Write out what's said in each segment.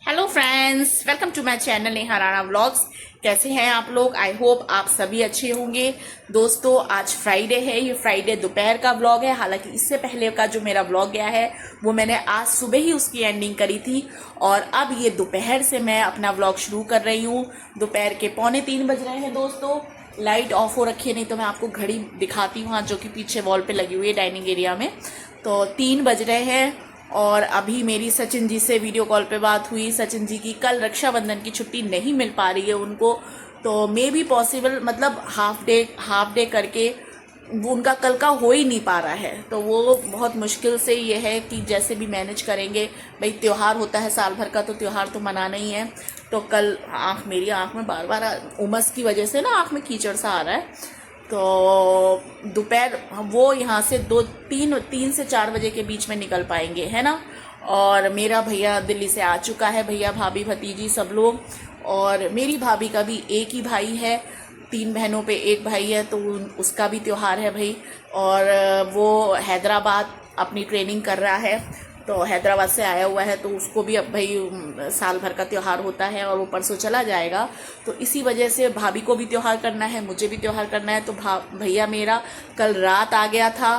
Hello friends, welcome to my channel Neha Rana vlogs. कैसे हैं आप लोग? आई होप आप सभी अच्छे होंगे। दोस्तों, आज फ्राइडे है। ये फ्राइडे दोपहर का व्लॉग है। हालांकि इससे पहले का जो मेरा व्लॉग गया है वो मैंने आज सुबह ही उसकी एंडिंग करी थी और अब ये दोपहर से मैं अपना व्लॉग शुरू कर रही हूँ। दोपहर के 2:45 बज रहे हैं दोस्तों। लाइट ऑफ हो रखी है, नहीं तो मैं आपको घड़ी दिखाती हूँ जो कि पीछे वॉल पे लगी हुई है डाइनिंग एरिया में। तो 3 बज रहे हैं और अभी मेरी सचिन जी से वीडियो कॉल पे बात हुई। सचिन जी की कल रक्षाबंधन की छुट्टी नहीं मिल पा रही है उनको, तो मे बी पॉसिबल मतलब हाफ डे करके वो उनका कल का हो ही नहीं पा रहा है। तो वो बहुत मुश्किल से ये है कि जैसे भी मैनेज करेंगे। भाई त्योहार होता है साल भर का, तो त्योहार तो मनाना ही है। तो कल मेरी आँख में बार बार उमस की वजह से ना आँख में कीचड़ सा आ रहा है। तो दोपहर वो यहाँ से तीन से 4 बजे के बीच में निकल पाएंगे, है ना। और मेरा भैया दिल्ली से आ चुका है, भैया भाभी भतीजी सब लोग। और मेरी भाभी का भी एक ही भाई है, 3 बहनों पे एक भाई है, तो उसका भी त्योहार है भाई। और वो हैदराबाद अपनी ट्रेनिंग कर रहा है, तो हैदराबाद से आया हुआ है, तो उसको भी अब भाई साल भर का त्यौहार होता है और वो परसों चला जाएगा। तो इसी वजह से भाभी को भी त्यौहार करना है, मुझे भी त्यौहार करना है। तो भैया मेरा कल रात आ गया था,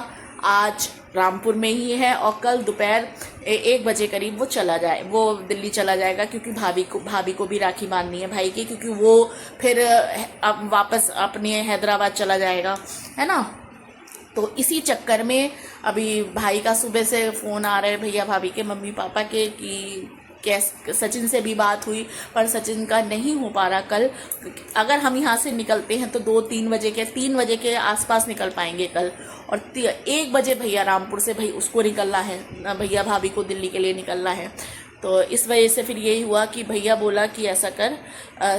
आज रामपुर में ही है और कल दोपहर 1 बजे करीब वो दिल्ली चला जाएगा, क्योंकि भाभी को भी राखी बांधनी है भाई की, क्योंकि वो फिर अब वापस अपने हैदराबाद चला जाएगा, है ना। तो इसी चक्कर में अभी भाई का सुबह से फ़ोन आ रहे हैं भैया भाभी के मम्मी पापा के कि सचिन से भी बात हुई, पर सचिन का नहीं हो पा रहा कल। अगर हम यहाँ से निकलते हैं तो 3 बजे के आसपास निकल पाएंगे कल। और 1 बजे भैया रामपुर से भाई उसको निकलना है, भैया भाभी को दिल्ली के लिए निकलना है। तो इस वजह से फिर यही हुआ कि भैया बोला कि ऐसा कर,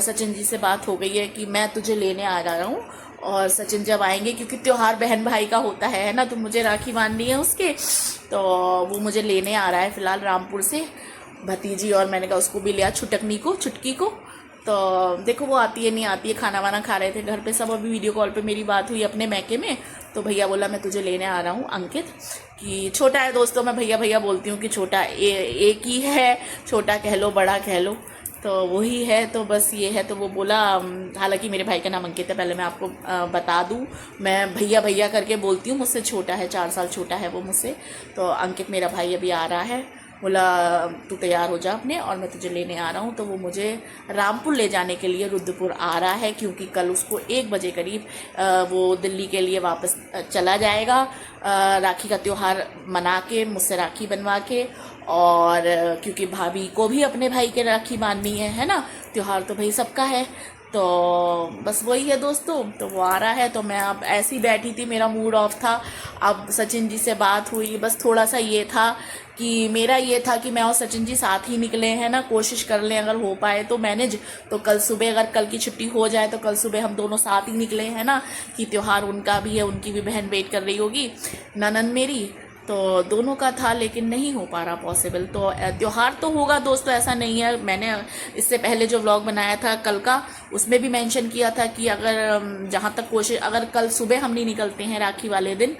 सचिन जी से बात हो गई है कि मैं तुझे लेने आ जा रहा हूँ। और सचिन जब आएंगे, क्योंकि त्योहार बहन भाई का होता है ना, तो मुझे राखी बांधनी है उसके, तो वो मुझे लेने आ रहा है फिलहाल रामपुर से भतीजी। और मैंने कहा उसको भी लिया छुटकी को। तो देखो वो आती है नहीं आती है। खाना वाना खा रहे थे घर पे सब, अभी वीडियो कॉल पे मेरी बात हुई अपने मैके में। तो भैया बोला मैं तुझे लेने आ रहा हूँ अंकित, कि छोटा है दोस्तों, मैं भैया भैया बोलती हूँ कि छोटा एक ही है, छोटा कह लो बड़ा कह लो, तो वही है। तो बस ये है। तो वो बोला, हालांकि मेरे भाई का नाम अंकित है, पहले मैं आपको बता दूं, मैं भैया भैया करके बोलती हूँ, मुझसे छोटा है, 4 साल छोटा है वो मुझसे। तो अंकित मेरा भाई अभी आ रहा है, बोला तू तैयार हो जा अपने और मैं तुझे लेने आ रहा हूँ। तो वो मुझे रामपुर ले जाने के लिए रुद्रपुर आ रहा है, क्योंकि कल उसको 1 बजे करीब वो दिल्ली के लिए वापस चला जाएगा, राखी का त्यौहार मना के, मुझसे राखी बनवा के। और क्योंकि भाभी को भी अपने भाई के राखी बांधनी है ना, त्यौहार तो भाई सबका है। तो बस वही है दोस्तों। तो वो आ रहा है, तो मैं अब ऐसी बैठी थी, मेरा मूड ऑफ था। अब सचिन जी से बात हुई, बस थोड़ा सा ये था कि मेरा ये था कि मैं और सचिन जी साथ ही निकले हैं ना, कोशिश कर लें अगर हो पाए तो मैनेज। तो कल सुबह अगर कल की छुट्टी हो जाए तो कल सुबह हम दोनों साथ ही निकले हैं ना, कि त्यौहार उनका भी है, उनकी भी बहन वेट कर रही होगी, ननद मेरी। तो दोनों का था, लेकिन नहीं हो पा रहा पॉसिबल। तो त्यौहार तो होगा दोस्तों, ऐसा नहीं है। मैंने इससे पहले जो व्लॉग बनाया था कल का, उसमें भी मेंशन किया था कि अगर जहाँ तक कोशिश, अगर कल सुबह हम नहीं निकलते हैं राखी वाले दिन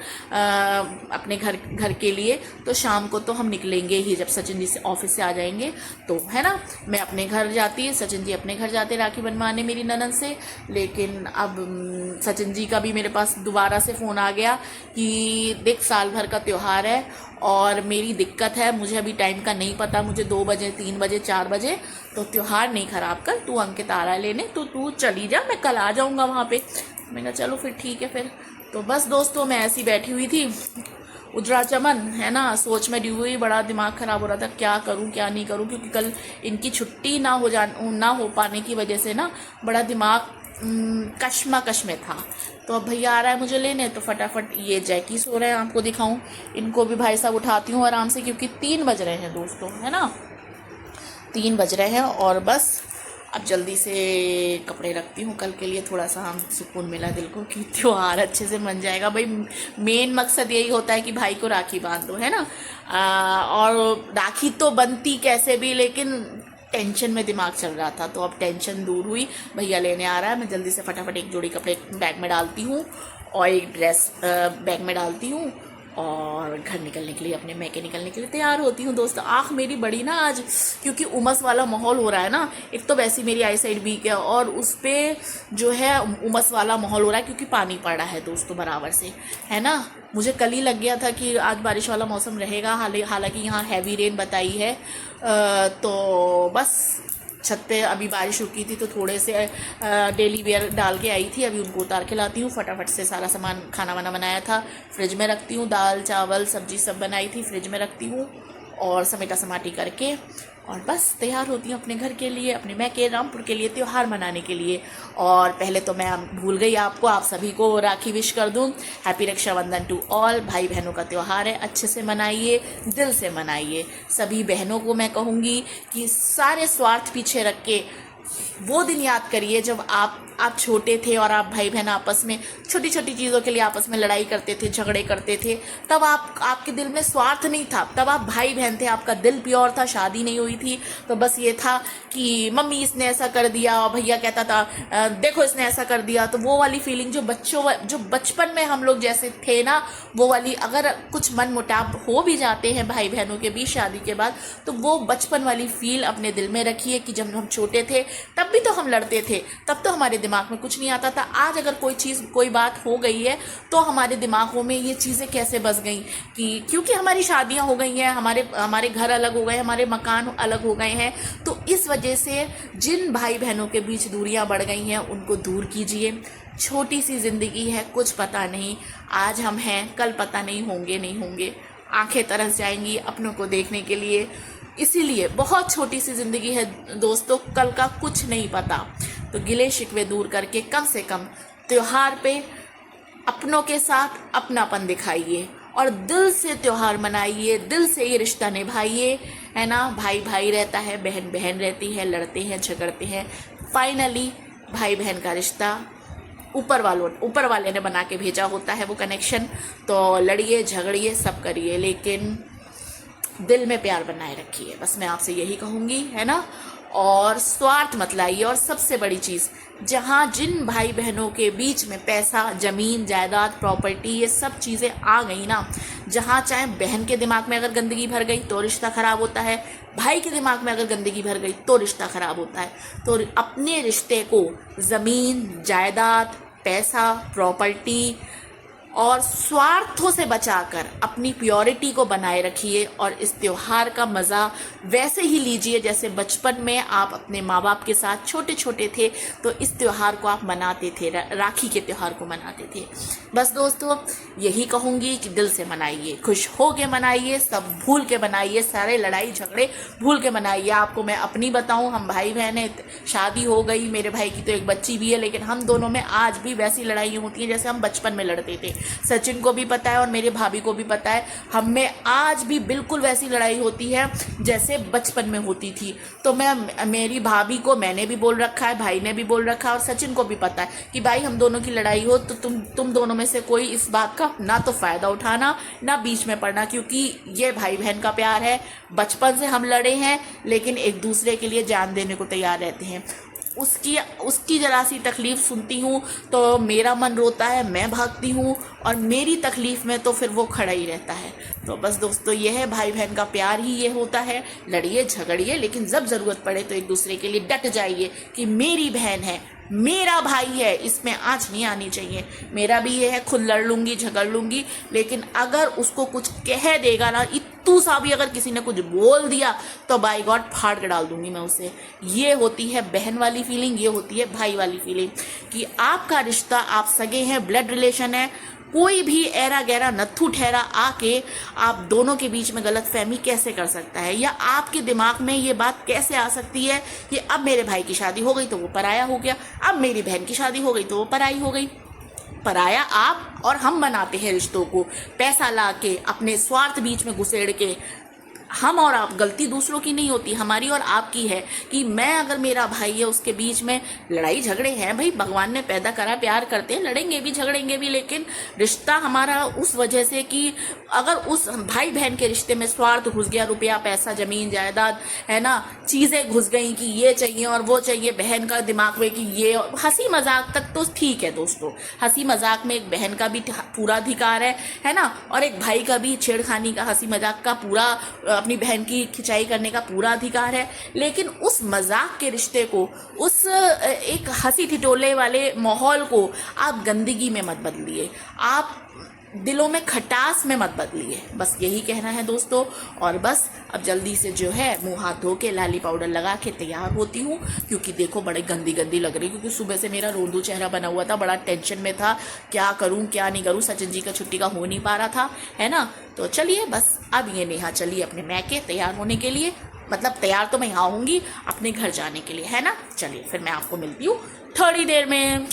अपने घर के लिए, तो शाम को तो हम निकलेंगे ही, जब सचिन जी से ऑफिस से आ जाएंगे तो, है ना। मैं अपने घर जाती, सचिन जी अपने घर जाते राखी बनवाने मेरी ननद से। लेकिन अब सचिन जी का भी मेरे पास दोबारा से फ़ोन आ गया कि देख साल भर का त्यौहार है और मेरी दिक्कत है, मुझे अभी टाइम का नहीं पता, मुझे 2 बजे 3 बजे 4 बजे, तो त्यौहार नहीं खराब कर, तू अंकित आ रहा है लेने, तो तू चली जा, मैं कल आ जाऊंगा वहाँ पे। मैंने कहा चलो फिर ठीक है फिर। तो बस दोस्तों, मैं ऐसी बैठी हुई थी, उजरा चमन है ना, सोच में डी हुई, बड़ा दिमाग खराब हो रहा था क्या करूं क्या नहीं करूं, क्योंकि कल इनकी छुट्टी ना हो पाने की वजह से ना बड़ा दिमाग कश्मकश में था। तो अब भैया आ रहा है मुझे लेने, तो फटाफट ये जैकी सो रहे हैं, आपको दिखाऊं, इनको भी भाई साहब उठाती हूँ आराम से, क्योंकि 3 बज रहे हैं दोस्तों, है ना, 3 बज रहे हैं। और बस अब जल्दी से कपड़े रखती हूँ कल के लिए, थोड़ा सा हम सुकून मिला दिल को कि त्योहार अच्छे से मन जाएगा। भाई मेन मकसद यही होता है कि भाई को राखी बांध दो, है ना। और राखी तो बनती कैसे भी, लेकिन टेंशन में दिमाग चल रहा था, तो अब टेंशन दूर हुई। भैया लेने आ रहा है, मैं जल्दी से फटाफट एक जोड़ी कपड़े बैग में डालती हूँ और एक ड्रेस बैग में डालती हूँ और घर निकलने के लिए, अपने मैके निकलने के लिए तैयार होती हूँ दोस्तों। आँख मेरी बड़ी ना आज, क्योंकि उमस वाला माहौल हो रहा है ना। एक तो वैसी मेरी आई साइड वीक है और उस पर जो है उमस वाला माहौल हो रहा है, क्योंकि पानी पड़ रहा है दोस्तों बराबर से, है ना। मुझे कल ही लग गया था कि आज बारिश वाला मौसम रहेगा, हालांकि यहाँ हैवी रेन बताई है। तो बस छत पे अभी बारिश रुकी थी तो थोड़े से डेली वेयर डाल के आई थी, अभी उनको उतार के लाती हूँ। फटाफट से सारा सामान खाना वाना बनाया था फ्रिज में रखती हूँ, दाल चावल सब्जी सब बनाई थी फ्रिज में रखती हूँ, और समेटा समाटी करके और बस तैयार होती हूँ अपने घर के लिए, अपने मैके रामपुर के लिए त्यौहार मनाने के लिए। और पहले तो मैं भूल गई आपको, आप सभी को राखी विश कर दूँ। Happy Rakshabandhan to all. भाई बहनों का त्यौहार है, अच्छे से मनाइए, दिल से मनाइए। सभी बहनों को मैं कहूँगी कि सारे स्वार्थ पीछे रख के वो दिन याद करिए जब आप छोटे थे और आप भाई बहन आपस में छोटी छोटी चीज़ों के लिए आपस में लड़ाई करते थे, झगड़े करते थे। तब आपके दिल में स्वार्थ नहीं था, तब आप भाई बहन थे, आपका दिल प्योर था, शादी नहीं हुई थी। तो बस ये था कि मम्मी इसने ऐसा कर दिया और भैया कहता था देखो इसने ऐसा कर दिया। तो वो वाली फीलिंग जो बचपन में हम लोग जैसे थे ना, वो वाली अगर कुछ मन मुटाव हो भी जाते हैं भाई बहनों के बीच शादी के बाद, तो वो बचपन वाली फील अपने दिल में रखिए कि जब हम छोटे थे तब भी तो हम लड़ते थे, तब तो हमारे दिमाग में कुछ नहीं आता था। आज अगर कोई बात हो गई है तो हमारे दिमागों में ये चीज़ें कैसे बस गई कि क्योंकि हमारी शादियां हो गई हैं, हमारे घर अलग हो गए, हमारे मकान अलग हो गए हैं। तो इस वजह से जिन भाई बहनों के बीच दूरियां बढ़ गई हैं उनको दूर कीजिए। छोटी सी जिंदगी है, कुछ पता नहीं, आज हम हैं कल पता नहीं होंगे। आंखें तरस जाएंगी अपनों को देखने के लिए, इसीलिए बहुत छोटी सी ज़िंदगी है दोस्तों, कल का कुछ नहीं पता। तो गिले शिकवे दूर करके कम से कम त्योहार पे अपनों के साथ अपनापन दिखाइए और दिल से त्योहार मनाइए, दिल से ये रिश्ता निभाइए, है ना। भाई भाई रहता है, बहन बहन रहती है, लड़ते हैं झगड़ते हैं, फाइनली भाई बहन का रिश्ता ऊपर वाले ने बना के भेजा होता है वो कनेक्शन। तो लड़िए झगड़िए सब करिए, लेकिन दिल में प्यार बनाए रखिए, बस मैं आपसे यही कहूँगी, है ना। और स्वार्थ मत लाइए। और सबसे बड़ी चीज़, जहाँ जिन भाई बहनों के बीच में पैसा, ज़मीन जायदाद, प्रॉपर्टी, ये सब चीज़ें आ गई ना, जहाँ चाहे बहन के दिमाग में अगर गंदगी भर गई तो रिश्ता ख़राब होता है, भाई के दिमाग में अगर गंदगी भर गई तो रिश्ता ख़राब होता है। तो अपने रिश्ते को ज़मीन जायदाद, पैसा, प्रॉपर्टी और स्वार्थों से बचाकर अपनी प्योरिटी को बनाए रखिए और इस त्योहार का मज़ा वैसे ही लीजिए जैसे बचपन में आप अपने माँ बाप के साथ छोटे छोटे थे तो इस त्योहार को आप मनाते थे, राखी के त्योहार को मनाते थे। बस दोस्तों यही कहूँगी कि दिल से मनाइए, खुश हो के मनाइए, सब भूल के मनाइए, सारे लड़ाई झगड़े भूल के मनाइए। आपको मैं अपनी बताऊँ, हम भाई बहन हैं, शादी हो गई, मेरे भाई की तो एक बच्ची भी है, लेकिन हम दोनों में आज भी वैसी लड़ाइयाँ होती हैं जैसे हम बचपन में लड़ते थे। सचिन को भी पता है और मेरे भाभी को भी पता है, हम में आज भी बिल्कुल वैसी लड़ाई होती है जैसे बचपन में होती थी। तो मेरी भाभी को मैंने भी बोल रखा है, भाई ने भी बोल रखा है और सचिन को भी पता है कि भाई हम दोनों की लड़ाई हो तो तुम दोनों में से कोई इस बात का ना तो फायदा उठाना ना बीच में पड़ना, क्योंकि ये भाई बहन का प्यार है। बचपन से हम लड़े हैं लेकिन एक दूसरे के लिए जान देने को तैयार रहते हैं। उसकी जरा सी तकलीफ़ सुनती हूँ तो मेरा मन रोता है, मैं भागती हूँ, और मेरी तकलीफ़ में तो फिर वो खड़ा ही रहता है। तो बस दोस्तों ये है भाई बहन का प्यार ही ये होता है, लड़िए झगड़िए लेकिन जब ज़रूरत पड़े तो एक दूसरे के लिए डट जाइए कि मेरी बहन है, मेरा भाई है, इसमें आँच नहीं आनी चाहिए। मेरा भी ये है, खुद लड़ लूँगी झगड़ लूँगी, लेकिन अगर उसको कुछ कह देगा ना, इतू सा भी अगर किसी ने कुछ बोल दिया तो बाय गॉड फाड़ के डाल दूँगी मैं उसे। ये होती है बहन वाली फीलिंग, ये होती है भाई वाली फीलिंग कि आपका रिश्ता, आप सगे हैं, ब्लड रिलेशन है, कोई भी ऐरा गहरा नत्थू ठहरा आके आप दोनों के बीच में गलत फहमी कैसे कर सकता है, या आपके दिमाग में ये बात कैसे आ सकती है कि अब मेरे भाई की शादी हो गई तो वो पराया हो गया, अब मेरी बहन की शादी हो गई तो वो पराई हो गई। पराया आप और हम बनाते हैं रिश्तों को, पैसा ला के, अपने स्वार्थ बीच में घुसेड़ के। हम और आप, गलती दूसरों की नहीं होती, हमारी और आपकी है कि मैं अगर मेरा भाई है उसके बीच में लड़ाई झगड़े हैं, भाई भगवान ने पैदा करा, प्यार करते हैं, लड़ेंगे भी झगड़ेंगे भी, लेकिन रिश्ता हमारा उस वजह से कि अगर उस भाई बहन के रिश्ते में स्वार्थ घुस गया, रुपया पैसा जमीन जायदाद है ना, चीजें घुस गई कि ये चाहिए और वो चाहिए, बहन का दिमाग में कि ये, हंसी मजाक तक तो ठीक है दोस्तों, हंसी मजाक में एक बहन का भी पूरा अधिकार है ना, और एक भाई का भी छेड़खानी का, हंसी मजाक का पूरा, अपनी बहन की खिंचाई करने का पूरा अधिकार है। लेकिन उस मजाक के रिश्ते को, उस एक हंसी ठिठोले वाले माहौल को आप गंदगी में मत बदलिए, आप दिलों में खटास में मत बदलिए। बस यही कहना है दोस्तों। और बस अब जल्दी से जो है मुंह हाथ धो के लाली पाउडर लगा के तैयार होती हूँ, क्योंकि देखो बड़े गंदी गंदी लग रही, क्योंकि सुबह से मेरा रोंदू चेहरा बना हुआ था, बड़ा टेंशन में था, क्या करूँ क्या नहीं करूँ, सचिन जी का छुट्टी का हो नहीं पा रहा था, है ना। तो चलिए बस अब ये नेहा चलिए अपने मैके तैयार होने के लिए, मतलब तैयार तो मैं यहाँ होंगी अपने घर जाने के लिए, है ना। चलिए फिर मैं आपको मिलती हूँ थोड़ी देर में।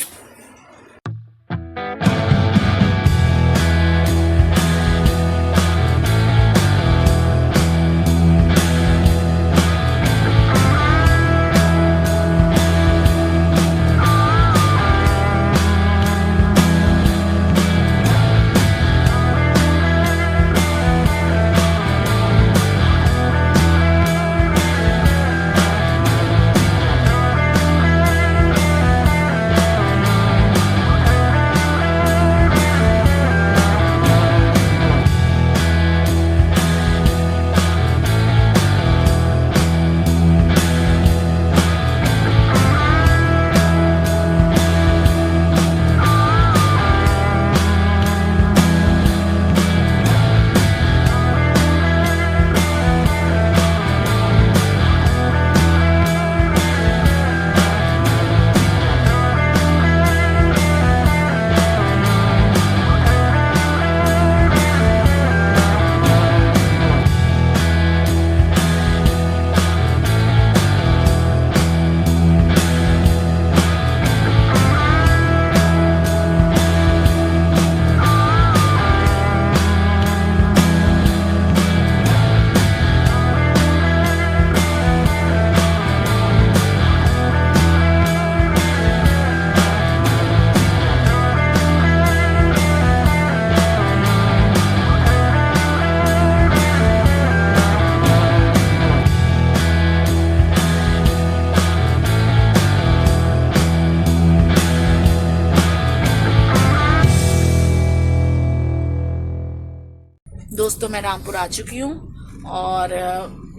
दोस्तों मैं रामपुर आ चुकी हूँ और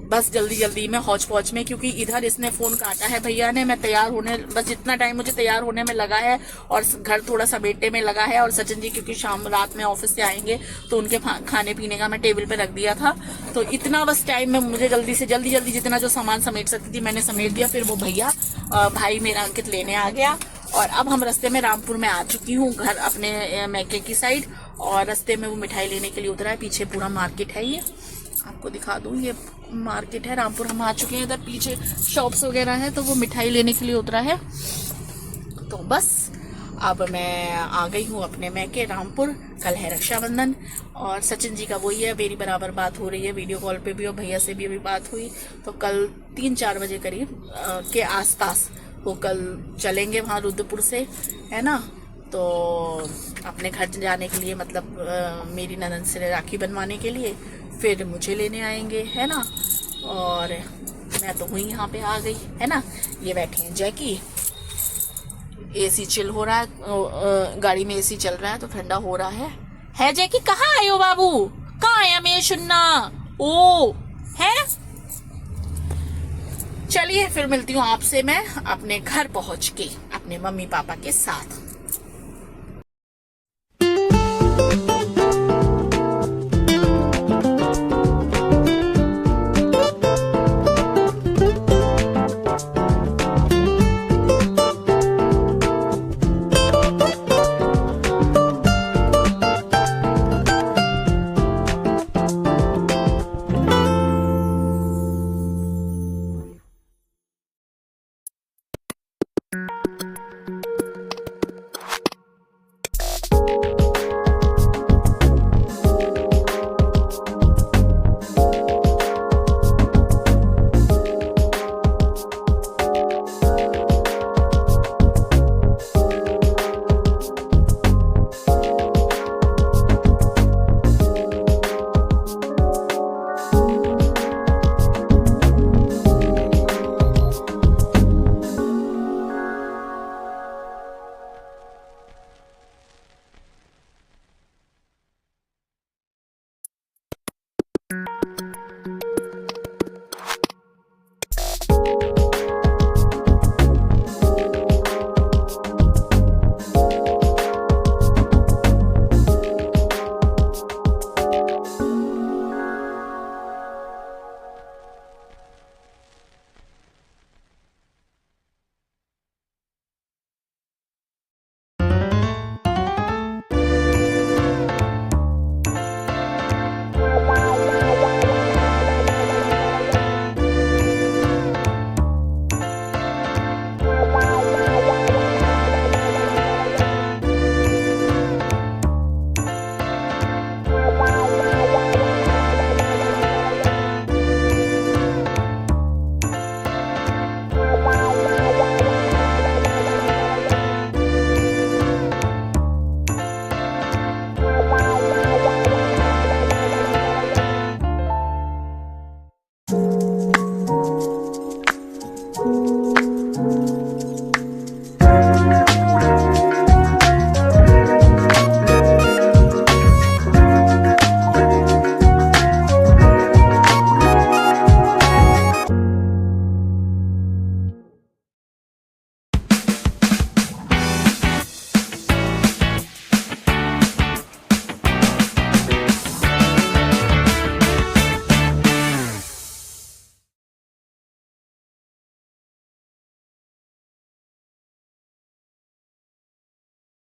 बस जल्दी जल्दी में हौच पौच में, क्योंकि इधर इसने फोन काटा है भैया ने, मैं तैयार होने, बस जितना टाइम मुझे तैयार होने में लगा है और घर थोड़ा समेटने में लगा है, और सचिन जी क्योंकि शाम रात में ऑफिस से आएंगे तो उनके खाने पीने का मैं टेबल पे रख दिया था, तो इतना बस टाइम में मुझे जल्दी से जल्दी जितना जो सामान समेट सकती थी मैंने समेट दिया। फिर वो भैया भाई मेरा अंकित लेने आ गया और अब हम रास्ते में रामपुर में आ चुकी हूँ, घर अपने मैके की साइड, और रास्ते में वो मिठाई लेने के लिए उतरा है। पीछे पूरा मार्केट है, ये आपको दिखा दूँ, ये मार्केट है रामपुर, हम आ चुके हैं। इधर पीछे शॉप्स वगैरह है, तो वो मिठाई लेने के लिए उतरा है। तो बस अब मैं आ गई हूँ अपने मैके रामपुर। कल है रक्षाबंधन और सचिन जी का वही है, मेरी बराबर बात हो रही है वीडियो कॉल पे भी, और भैया से भी अभी बात हुई। तो कल 3-4 बजे करीब के आसपास वो कल चलेंगे वहाँ रुद्रपुर से, है ना। तो अपने घर जाने के लिए, मतलब मेरी ननद से राखी बनवाने के लिए, फिर मुझे लेने आएंगे, है ना। और मैं तो हुई यहाँ पे आ गई, है ना। ये बैठे हैं जैकी, एसी चिल हो रहा है, गाड़ी में एसी चल रहा है तो ठंडा हो रहा है जैकी। कहाँ आए हो बाबू, कहाँ आया मैं सुनना ओ है। चलिए फिर मिलती हूँ आपसे मैं अपने घर पहुंच के अपने मम्मी पापा के साथ।